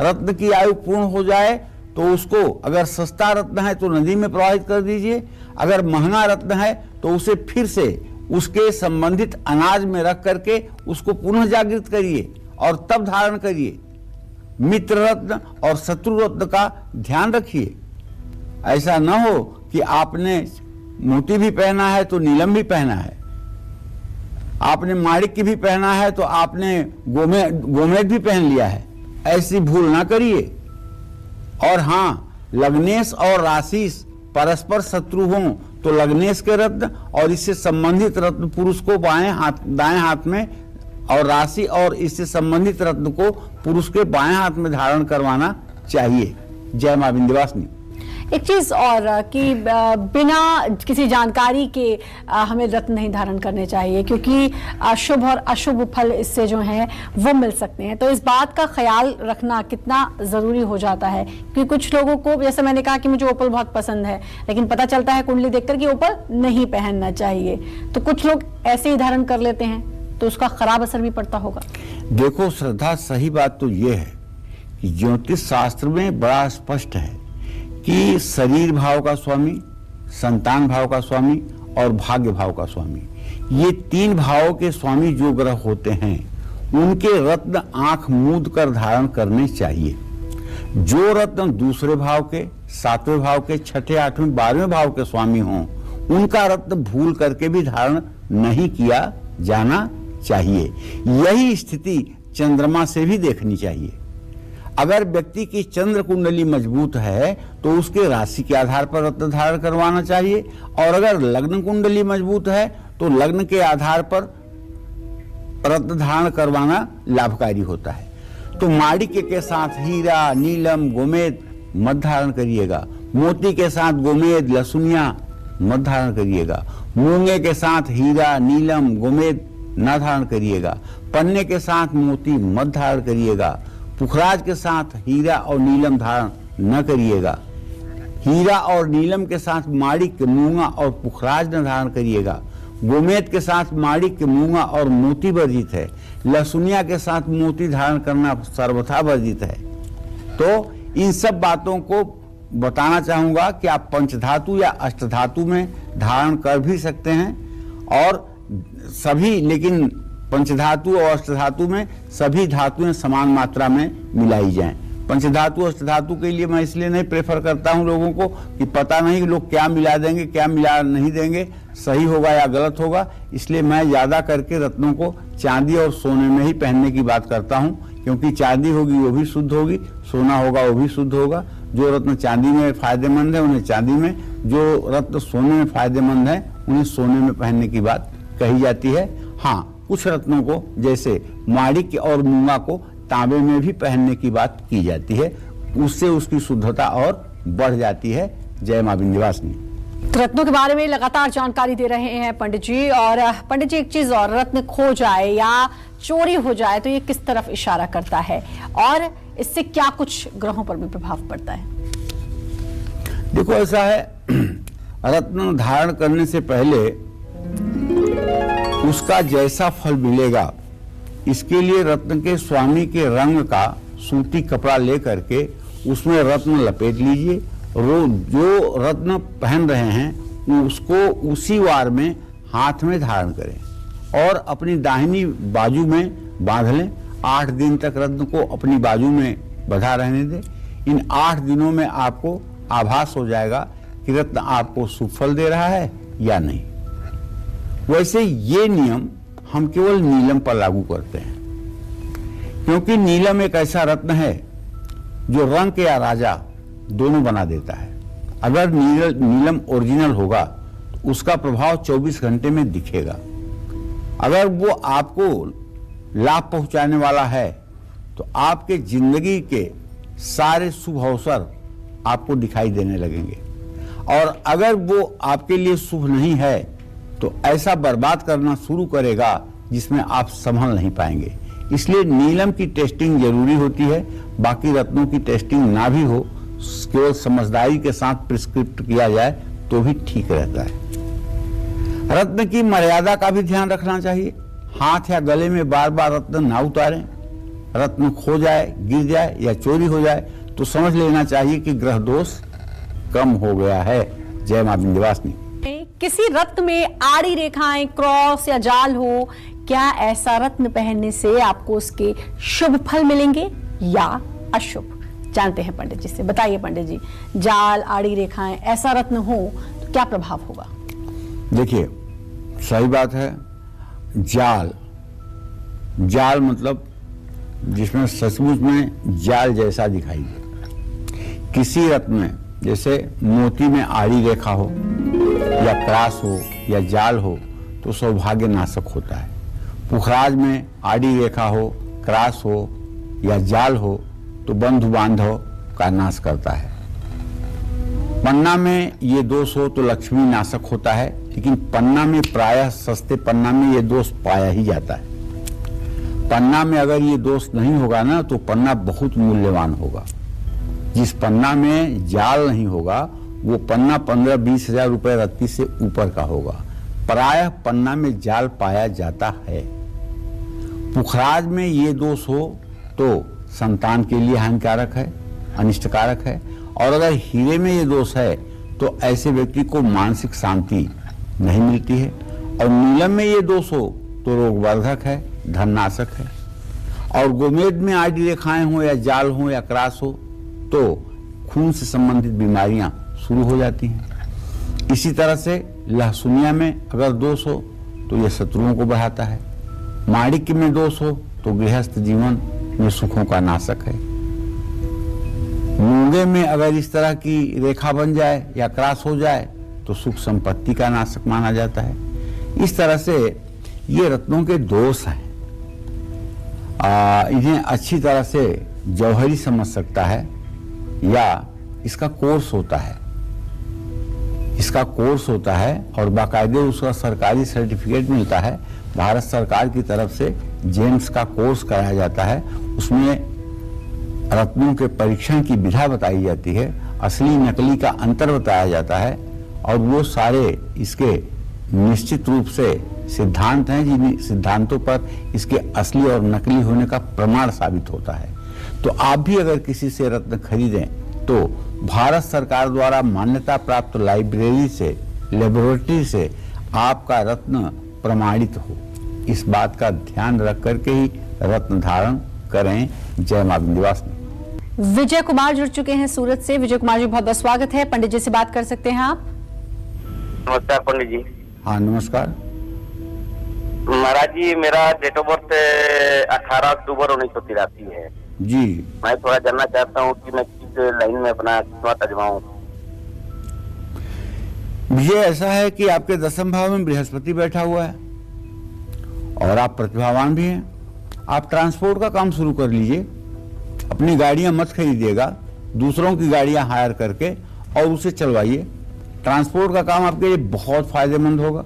रत्न की आयु पूर्ण हो जाए तो उसको, अगर सस्ता रत्न है तो नदी में प्रवाहित कर दीजिए, अगर महंगा रत्न है तो उसे फिर से उसके संबंधित अनाज में रख करके उसको पुनः जागृत करिए और तब धारण करिए। मित्र रत्न और शत्रु रत्न का ध्यान रखिए। ऐसा न हो कि आपने मोती भी पहना है तो नीलम भी पहना है, आपने माणिक्य भी पहना है तो आपने गोमेद भी पहन लिया है। ऐसी भूल ना करिए। और हाँ, लग्नेश और राशिश परस्पर शत्रु हों तो लग्नेश के रत्न और इससे संबंधित रत्न पुरुष को दाएं हाथ में, और राशि और इससे संबंधित रत्न को पुरुष के बाएं हाथ में धारण करवाना चाहिए। जय मां विंध्यवासिनी। एक चीज और कि बिना किसी जानकारी के हमें रत्न नहीं धारण करने चाहिए, क्योंकि शुभ और अशुभ फल इससे जो है वो मिल सकते हैं। तो इस बात का ख्याल रखना कितना जरूरी हो जाता है, क्योंकि कुछ लोगों को, जैसे मैंने कहा कि मुझे ओपल बहुत पसंद है, लेकिन पता चलता है कुंडली देखकर कि ओपल नहीं पहनना चाहिए, तो कुछ लोग ऐसे ही धारण कर लेते हैं, तो उसका खराब असर भी पड़ता होगा। देखो श्रद्धा, सही बात तो ये है कि ज्योतिष शास्त्र में बड़ा स्पष्ट है कि शरीर भाव का स्वामी, संतान भाव का स्वामी और भाग्य भाव का स्वामी, ये तीन भावों के स्वामी जो ग्रह होते हैं उनके रत्न आंख मूंद कर धारण करने चाहिए। जो रत्न दूसरे भाव के, सातवें भाव के, छठे, आठवें, 12वें भाव के स्वामी हों, उनका रत्न भूल करके भी धारण नहीं किया जाना चाहिए। यही स्थिति चंद्रमा से भी देखनी चाहिए। अगर व्यक्ति की चंद्र कुंडली मजबूत है तो उसके राशि के आधार पर रत्न धारण करवाना चाहिए, और अगर लग्न कुंडली मजबूत है तो लग्न के आधार पर रत्न धारण करवाना लाभकारी होता है। तो माणिक्य के साथ हीरा, नीलम, गोमेद मत धारण करिएगा। मोती के साथ गोमेद, लहसुनिया मत धारण करिएगा। मूंगे के साथ हीरा, नीलम, गोमेद न धारण करिएगा। पन्ने के साथ मोती मत धारण करिएगा। पुखराज के साथ हीरा और नीलम धारण न करिएगा। हीरा और नीलम के साथ माणिक्य, मूंगा और पुखराज न धारण करिएगा। गोमेद के साथ माणिक्य, मूंगा और मोती वर्जित है। लहसुनिया के साथ मोती धारण करना सर्वथा वर्जित है। तो इन सब बातों को बताना चाहूंगा कि आप पंचधातु या अष्टधातु में धारण कर भी सकते हैं, और सभी, लेकिन पंचधातु और अष्टधातु में सभी धातुएं समान मात्रा में मिलाई जाएं। पंचधातु अष्टधातु के लिए मैं इसलिए नहीं प्रेफर करता हूं लोगों को कि पता नहीं कि लोग क्या मिला देंगे, क्या मिला नहीं देंगे, सही होगा या गलत होगा। इसलिए मैं ज्यादा करके रत्नों को चांदी और सोने में ही पहनने की बात करता हूं, क्योंकि चांदी होगी वो भी शुद्ध होगी, सोना होगा वो भी शुद्ध होगा। जो रत्न चांदी में फायदेमंद है उन्हें चांदी में, जो रत्न सोने में फायदेमंद है उन्हें सोने में पहनने की बात कही जाती है। हाँ, कुछ रत्नों को जैसे माणिक्य और मूंगा को तांबे में भी पहनने की बात की जाती है, उससे उसकी शुद्धता और बढ़ जाती है। जय मां विंध्यवासिनी। रत्नों के बारे में लगातार जानकारी दे रहे हैं पंडित जी। और पंडित जी, एक चीज और, रत्न खो जाए या चोरी हो जाए तो ये किस तरफ इशारा करता है, और इससे क्या कुछ ग्रहों पर भी प्रभाव पड़ता है? देखो, ऐसा है, रत्न धारण करने से पहले उसका जैसा फल मिलेगा, इसके लिए रत्न के स्वामी के रंग का सूती कपड़ा लेकर के उसमें रत्न लपेट लीजिए। जो रत्न पहन रहे हैं उसको उसी वार में हाथ में धारण करें और अपनी दाहिनी बाजू में बांध लें। 8 दिन तक रत्न को अपनी बाजू में बंधा रहने दें। इन 8 दिनों में आपको आभास हो जाएगा कि रत्न आपको शुभ फल दे रहा है या नहीं। वैसे ये नियम हम केवल नीलम पर लागू करते हैं, क्योंकि नीलम एक ऐसा रत्न है जो रंग या राजा दोनों बना देता है। अगर नीलम ओरिजिनल होगा तो उसका प्रभाव 24 घंटे में दिखेगा। अगर वो आपको लाभ पहुंचाने वाला है तो आपके जिंदगी के सारे शुभ अवसर आपको दिखाई देने लगेंगे, और अगर वो आपके लिए शुभ नहीं है तो ऐसा बर्बाद करना शुरू करेगा जिसमें आप संभल नहीं पाएंगे। इसलिए नीलम की टेस्टिंग जरूरी होती है। बाकी रत्नों की टेस्टिंग ना भी हो, केवल समझदारी के साथ प्रिस्क्रिप्ट किया जाए तो भी ठीक रहता है। रत्न की मर्यादा का भी ध्यान रखना चाहिए। हाथ या गले में बार बार रत्न ना उतारें। रत्न खो जाए, गिर जाए या चोरी हो जाए तो समझ लेना चाहिए कि ग्रह दोष कम हो गया है। जय मां विंध्यवासिनी। किसी रत्न में आड़ी रेखाएं, क्रॉस या जाल हो, क्या ऐसा रत्न पहनने से आपको उसके शुभ फल मिलेंगे या अशुभ? जानते हैं पंडित जी से। बताइए पंडित जी, जाल, आड़ी रेखाएं, ऐसा रत्न हो तो क्या प्रभाव होगा? देखिए, सही बात है। जाल मतलब जिसमें सचमुच में जाल जैसा दिखाई दे। किसी रत्न में, जैसे मोती में आड़ी रेखा हो या क्रास हो या जाल हो तो सौभाग्य नाशक होता है। पुखराज में आड़ी रेखा हो, क्रास हो या जाल हो तो बंधु बांधव का नाश करता है। पन्ना में ये दोष हो तो लक्ष्मी नाशक होता है, लेकिन पन्ना में प्रायः सस्ते पन्ना में ये दोष पाया ही जाता है। पन्ना में अगर ये दोष नहीं होगा ना तो पन्ना बहुत मूल्यवान होगा। जिस पन्ना में जाल नहीं होगा वो पन्ना 15-20 हजार रुपए रत्ती से ऊपर का होगा। प्रायः पन्ना में जाल पाया जाता है। पुखराज में ये दोष हो तो संतान के लिए हानिकारक है, अनिष्टकारक है। और अगर हीरे में ये दोष है तो ऐसे व्यक्ति को मानसिक शांति नहीं मिलती है। और नीलम में ये दोष हो तो रोगवर्धक है, धननाशक है। और गोमेद में आड़ी रेखाएं हो या जाल हो या क्रास हो तो खून से संबंधित बीमारियां शुरू हो जाती हैं। इसी तरह से लहसुनिया में अगर दोष हो तो यह शत्रुओं को बढ़ाता है। माणिक्य में दोष हो तो गृहस्थ जीवन में सुखों का नाशक है। मूंगे में अगर इस तरह की रेखा बन जाए या क्रास हो जाए तो सुख संपत्ति का नाशक माना जाता है। इस तरह से ये रत्नों के दोष हैं। इन्हें अच्छी तरह से जौहरी समझ सकता है या इसका कोर्स होता है। इसका कोर्स होता है और बाकायदे उसका सरकारी सर्टिफिकेट मिलता है। भारत सरकार की तरफ से जेम्स का कोर्स कराया जाता है। उसमें रत्नों के परीक्षण की विधा बताई जाती है, असली नकली का अंतर बताया जाता है और वो सारे इसके निश्चित रूप से सिद्धांत हैं जिन सिद्धांतों पर इसके असली और नकली होने का प्रमाण साबित होता है। तो आप भी अगर किसी से रत्न खरीदें तो भारत सरकार द्वारा मान्यता प्राप्त लाइब्रेरी से, लेबोरेटरी से आपका रत्न प्रमाणित हो। इस बात का ध्यान रख करके ही रत्न धारण करें। जय मां विंध्यवासिनी। विजय कुमार जुड़ चुके हैं सूरत से। विजय कुमार जी, बहुत बहुत स्वागत है। पंडित जी से बात कर सकते हैं आप? नमस्कार पंडित जी। हाँ नमस्कार महाराज जी, मेरा डेट ऑफ बर्थ 18 अक्टूबर 1983 है जी। मैं थोड़ा जानना चाहता हूँ कि मैं किस लाइन में अपना किस्मत आजमाऊं। ये ऐसा है कि आपके 10वें भाव में बृहस्पति बैठा हुआ है और आप प्रतिभावान भी हैं। आप ट्रांसपोर्ट का काम शुरू कर लीजिए। अपनी गाड़ियां मत खरीदिएगा, दूसरों की गाड़ियां हायर करके और उसे चलवाइए। ट्रांसपोर्ट का काम आपके लिए बहुत फायदेमंद होगा।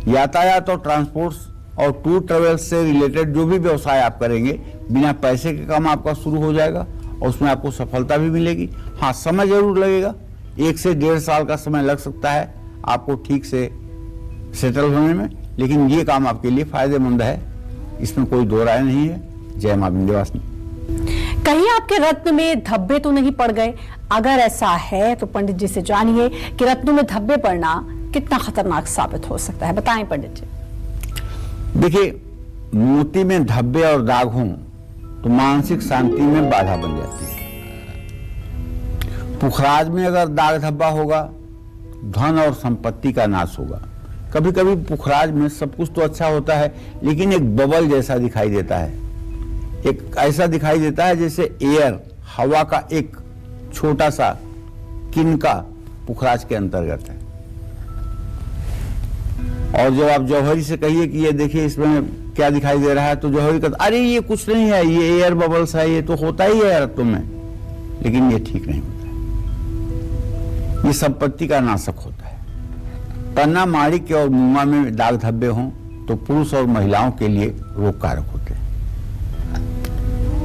यातायात और ट्रांसपोर्ट और टूर ट्रेवल्स से रिलेटेड जो भी व्यवसाय आप करेंगे बिना पैसे के काम आपका शुरू हो जाएगा और उसमें आपको सफलता भी मिलेगी। हाँ, समय जरूर लगेगा, 1 से 1.5 साल का समय लग सकता है आपको ठीक से सेटल होने में, लेकिन ये काम आपके लिए फायदेमंद है, इसमें कोई दो राय नहीं है। जय मां विंध्यवासिनी। कहीं आपके रत्न में धब्बे तो नहीं पड़ गए? अगर ऐसा है तो पंडित जी से जानिए कि रत्नों में धब्बे पड़ना कितना खतरनाक साबित हो सकता है। बताएं पंडित जी। देखिए, मोती में धब्बे और दाग हों तो मानसिक शांति में बाधा बन जाती है। पुखराज में अगर दाग धब्बा होगा, धन और संपत्ति का नाश होगा। कभी कभी पुखराज में सब कुछ तो अच्छा होता है लेकिन एक बबल जैसा दिखाई देता है। एक ऐसा दिखाई देता है जैसे एयर, हवा का एक छोटा सा किनका पुखराज के अंतर्गत है। और जब आप जौहरी से कहिए कि ये देखिए इसमें क्या दिखाई दे रहा है तो जौहरी कहता अरे ये कुछ नहीं है, ये एयर बबल्स है, ये तो होता ही है रत्नों में, लेकिन ये ठीक नहीं होता है। ये संपत्ति का नाशक होता है। पन्ना, माणिक्य और मुंगा में दाग धब्बे हों तो पुरुष और महिलाओं के लिए रोगकारक होते हैं।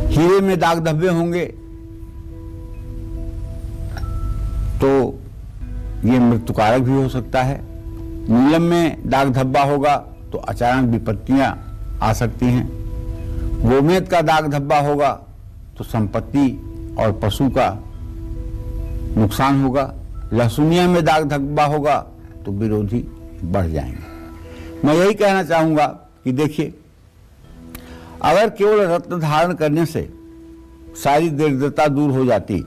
हीरे में दाग धब्बे होंगे तो ये मृत्युकारक भी हो सकता है। नीलम में दाग धब्बा होगा तो अचानक विपत्तियां आ सकती हैं। गोमेद का दाग धब्बा होगा तो संपत्ति और पशु का नुकसान होगा। लहसुनिया में दाग धब्बा होगा तो विरोधी बढ़ जाएंगे। मैं यही कहना चाहूंगा कि देखिए, अगर केवल रत्न धारण करने से सारी दरिद्रता दूर हो जाती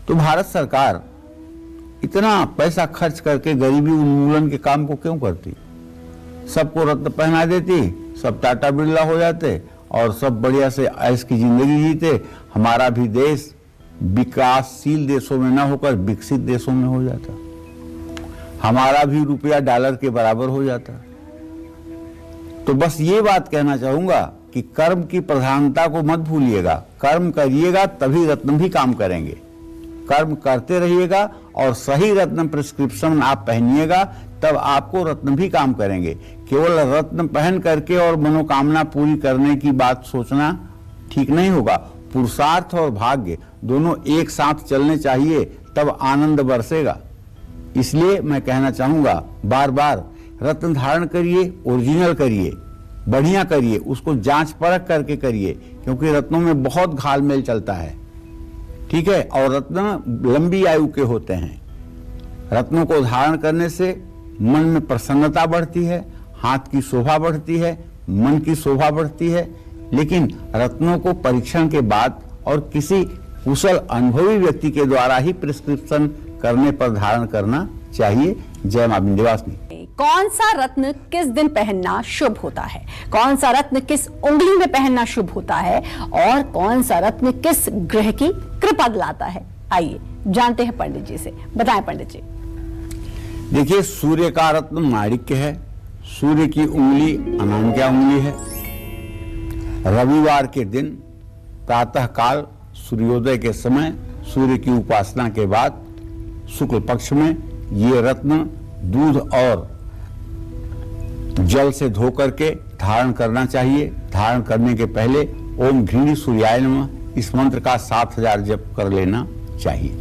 तो भारत सरकार इतना पैसा खर्च करके गरीबी उन्मूलन के काम को क्यों करती? सबको रत्न पहना देती, सब टाटा बिरला हो जाते और सब बढ़िया से ऐश की जिंदगी जीते। हमारा भी देश विकासशील देशों में न होकर विकसित देशों में हो जाता, हमारा भी रुपया डॉलर के बराबर हो जाता। तो बस ये बात कहना चाहूंगा कि कर्म की प्रधानता को मत भूलिएगा। कर्म करिएगा तभी रत्न भी काम करेंगे। कर्म करते रहिएगा और सही रत्न प्रिस्क्रिप्शन आप पहनिएगा, तब आपको रत्न भी काम करेंगे। केवल रत्न पहन करके और मनोकामना पूरी करने की बात सोचना ठीक नहीं होगा। पुरुषार्थ और भाग्य दोनों एक साथ चलने चाहिए, तब आनंद बरसेगा। इसलिए मैं कहना चाहूंगा, बार बार रत्न धारण करिए, ओरिजिनल करिए, बढ़िया करिए, उसको जांच परख करके करिए, क्योंकि रत्नों में बहुत घालमेल चलता है। ठीक है, और रत्न लंबी आयु के होते हैं। रत्नों को धारण करने से मन में प्रसन्नता बढ़ती है, हाथ की शोभा बढ़ती है, मन की शोभा बढ़ती है। लेकिन रत्नों को परीक्षण के बाद और किसी कुशल अनुभवी व्यक्ति के द्वारा ही प्रिस्क्रिप्शन करने पर धारण करना चाहिए। जय मां विंध्यवासिनी। कौन सा रत्न किस दिन पहनना शुभ होता है, कौन सा रत्न किस उंगली में पहनना शुभ होता है, और कौन सा रत्न किस ग्रह की कृपा दिलाता है, आइए जानते हैं पंडित जी से। बताएं पंडित जी। देखिए, सूर्य का रत्न माणिक्य है। सूर्य की उंगली अनामिका उंगली है। रविवार के दिन प्रातः काल सूर्योदय के समय सूर्य की उपासना के बाद शुक्ल पक्ष में ये रत्न दूध और जल से धो करके धारण करना चाहिए। धारण करने के पहले ओम घृणी सूर्याय नमः इस मंत्र का 7000 जप कर लेना चाहिए।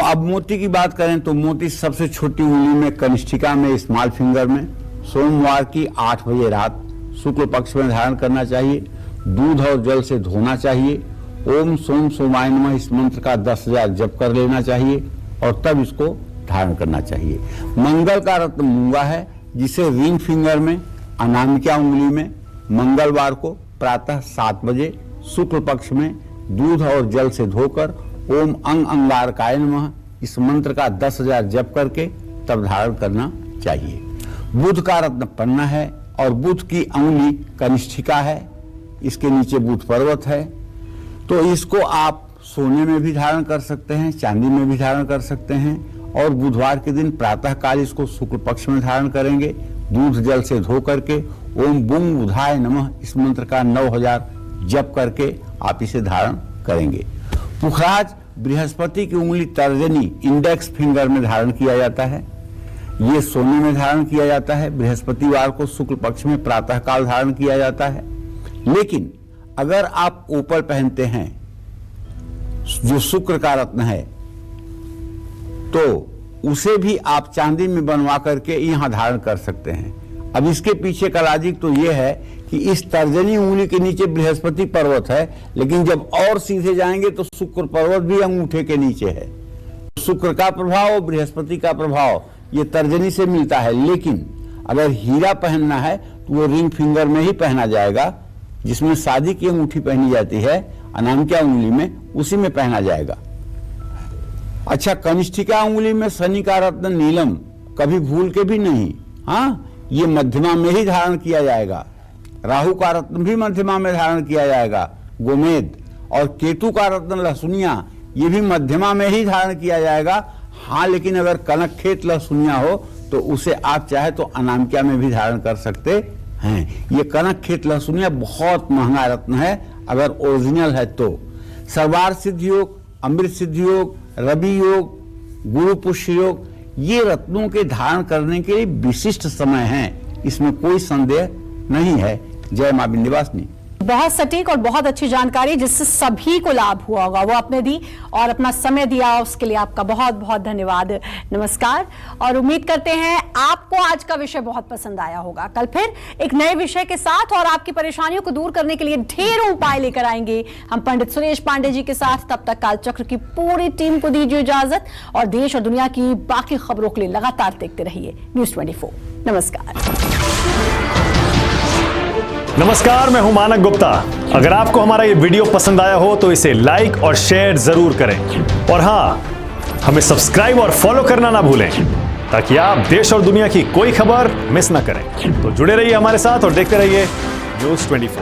अब मोती की बात करें तो मोती सबसे छोटी उंगली में कनिष्ठिका में स्मॉल फिंगर में सोमवार की 8 बजे रात शुक्ल पक्ष में धारण करना चाहिए। दूध और जल से धोना चाहिए। ओम सोम सोमाय नमः इस मंत्र का 10,000 जप कर लेना चाहिए और तब इसको धारण करना चाहिए। मंगल का रत्न मूंगा है, जिसे रिंग फिंगर में अनामिका उंगली में मंगलवार को प्रातः 7 बजे शुक्ल पक्ष में दूध और जल से धोकर ओम अंग अंगारकाय नमः इस मंत्र का 10,000 जप करके तब धारण करना चाहिए। बुध का रत्न पन्ना है और बुध की अंगुली कनिष्ठिका है, इसके नीचे बुध पर्वत है। तो इसको आप सोने में भी धारण कर सकते हैं, चांदी में भी धारण कर सकते हैं, और बुधवार के दिन प्रातः काल इसको शुक्ल पक्ष में धारण करेंगे। दूध जल से धो करके ओम बुंग बुधाय नमः इस मंत्र का 9000 जप करके आप इसे धारण करेंगे। पुखराज बृहस्पति की उंगली तर्जनी इंडेक्स फिंगर में धारण किया जाता है। ये सोने में धारण किया जाता है। बृहस्पतिवार को शुक्ल पक्ष में प्रातः काल धारण किया जाता है। लेकिन अगर आप ओपल पहनते हैं जो शुक्र का रत्न है, तो उसे भी आप चांदी में बनवा करके यहां धारण कर सकते हैं। अब इसके पीछे का लॉजिक तो यह है कि इस तर्जनी उंगली के नीचे बृहस्पति पर्वत है, लेकिन जब और सीधे जाएंगे तो शुक्र पर्वत भी अंगूठे के नीचे है। शुक्र का प्रभाव, बृहस्पति का प्रभाव ये तर्जनी से मिलता है। लेकिन अगर हीरा पहनना है तो वो रिंग फिंगर में ही पहना जाएगा, जिसमें शादी की अंगूठी पहनी जाती है अनामिका उंगली में, उसी में पहना जाएगा। अच्छा, कनिष्ठिका उंगली में शनि का रत्न नीलम कभी भूल के भी नहीं, हाँ, ये मध्यमा में ही धारण किया जाएगा। राहु का रत्न भी मध्यमा में धारण किया जाएगा, गोमेद, और केतु का रत्न लहसुनिया ये भी मध्यमा में ही धारण किया जाएगा। हाँ, लेकिन अगर कनक खेत लहसुनिया हो तो उसे आप चाहे तो अनामिका में भी धारण कर सकते हैं। ये कनक खेत लहसुनिया बहुत महंगा रत्न है अगर ओरिजिनल है तो। सर्वार सिद्ध योग, अमृत सिद्ध योग, रवि योग, गुरु पुष्य योग, ये रत्नों के धारण करने के लिए विशिष्ट समय है, इसमें कोई संदेह नहीं है। जय मां विंध्यवासिनी। बहुत सटीक और बहुत अच्छी जानकारी जिससे सभी को लाभ हुआ होगा वो आपने दी और अपना समय दिया, उसके लिए आपका बहुत बहुत धन्यवाद। नमस्कार। और उम्मीद करते हैं आपको आज का विषय बहुत पसंद आया होगा। कल फिर एक नए विषय के साथ और आपकी परेशानियों को दूर करने के लिए ढेरों उपाय लेकर आएंगे हम पंडित सुरेश पांडे जी के साथ। तब तक कालचक्र की पूरी टीम को दीजिए इजाजत और देश और दुनिया की बाकी खबरों के लिए लगातार देखते रहिए न्यूज़ 24। नमस्कार, मैं हूं मानक गुप्ता। अगर आपको हमारा ये वीडियो पसंद आया हो तो इसे लाइक और शेयर जरूर करें और हां, हमें सब्सक्राइब और फॉलो करना ना भूलें ताकि आप देश और दुनिया की कोई खबर मिस ना करें। तो जुड़े रहिए हमारे साथ और देखते रहिए न्यूज़ 24।